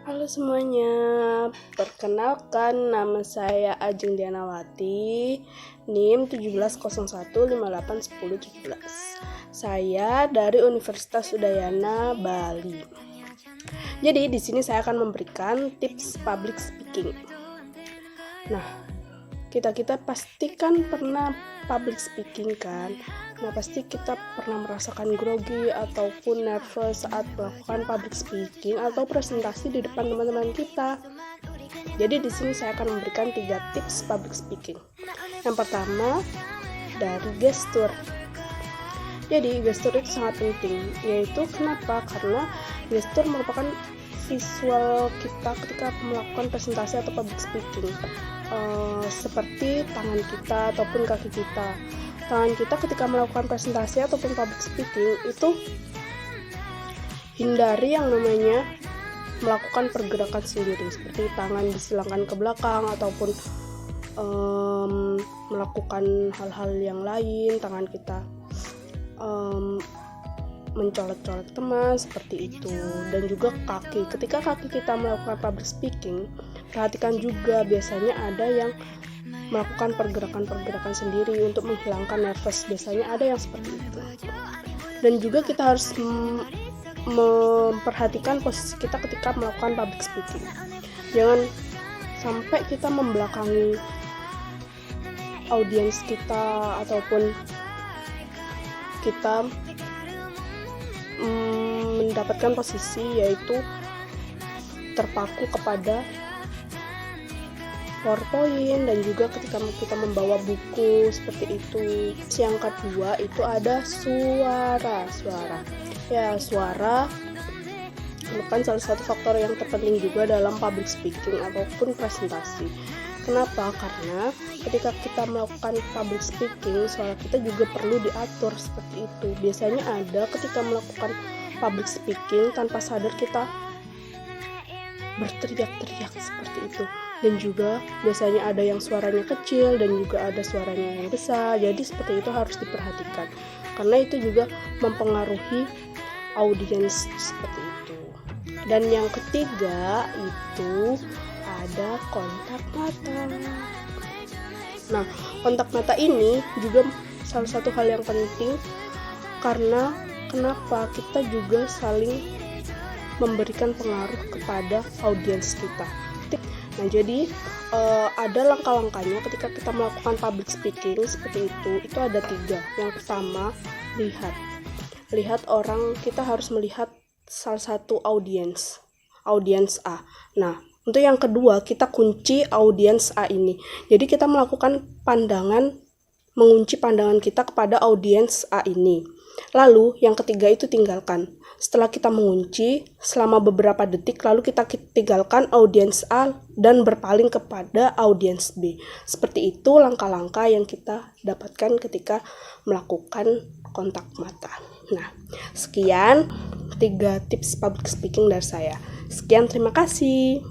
Halo semuanya, perkenalkan nama saya Ajeng Dianawati, NIM 1701581017. Saya dari Universitas Udayana, Bali. Jadi di sini saya akan memberikan tips public speaking. Nah, kita pasti kan pernah public speaking kan. Nah, pasti kita pernah merasakan grogi ataupun nervous saat melakukan public speaking atau presentasi di depan teman-teman kita. Jadi di sini saya akan memberikan 3 tips public speaking. Yang pertama, dari gestur. Jadi gestur itu sangat penting, yaitu kenapa? Karena gestur merupakan visual kita ketika melakukan presentasi atau public speaking. Seperti tangan kita ataupun kaki kita. Tangan kita ketika melakukan presentasi ataupun public speaking itu hindari yang namanya melakukan pergerakan sendiri, seperti tangan disilangkan ke belakang ataupun melakukan hal-hal yang lain, tangan kita mencolek-colek teman seperti itu. Dan juga kaki, ketika kaki kita melakukan public speaking, perhatikan juga biasanya ada yang melakukan pergerakan-pergerakan sendiri untuk menghilangkan nervous, biasanya ada yang seperti itu. Dan juga kita harus memperhatikan posisi kita ketika melakukan public speaking. Jangan sampai kita membelakangi audiens kita ataupun kita mendapatkan posisi yaitu terpaku kepada PowerPoint, dan juga ketika kita membawa buku seperti itu. Yang kedua itu ada suara. Ya, suara merupakan salah satu faktor yang terpenting juga dalam public speaking ataupun presentasi. Kenapa? Karena ketika kita melakukan public speaking, suara kita juga perlu diatur seperti itu. Biasanya ada ketika melakukan public speaking tanpa sadar kita berteriak-teriak seperti itu. Dan juga biasanya ada yang suaranya kecil dan juga ada suaranya yang besar. Jadi seperti itu harus diperhatikan. Karena itu juga mempengaruhi audiens seperti itu. Dan yang ketiga itu ada kontak mata. Nah, kontak mata ini juga salah satu hal yang penting karena kenapa? Kita juga saling memberikan pengaruh kepada audiens kita. Nah, jadi ada langkah-langkahnya ketika kita melakukan public speaking seperti itu. Itu ada 3. Yang pertama, lihat orang. Kita harus melihat salah satu audiens A. Nah, untuk yang kedua, kita kunci audiens A ini. Jadi kita melakukan mengunci pandangan kita kepada audiens A ini. Lalu yang ketiga itu tinggalkan. Setelah kita mengunci selama beberapa detik, lalu kita tinggalkan audiens A dan berpaling kepada audiens B. Seperti itu langkah-langkah yang kita dapatkan ketika melakukan kontak mata. Nah, sekian 3 tips public speaking dari saya. Sekian, terima kasih.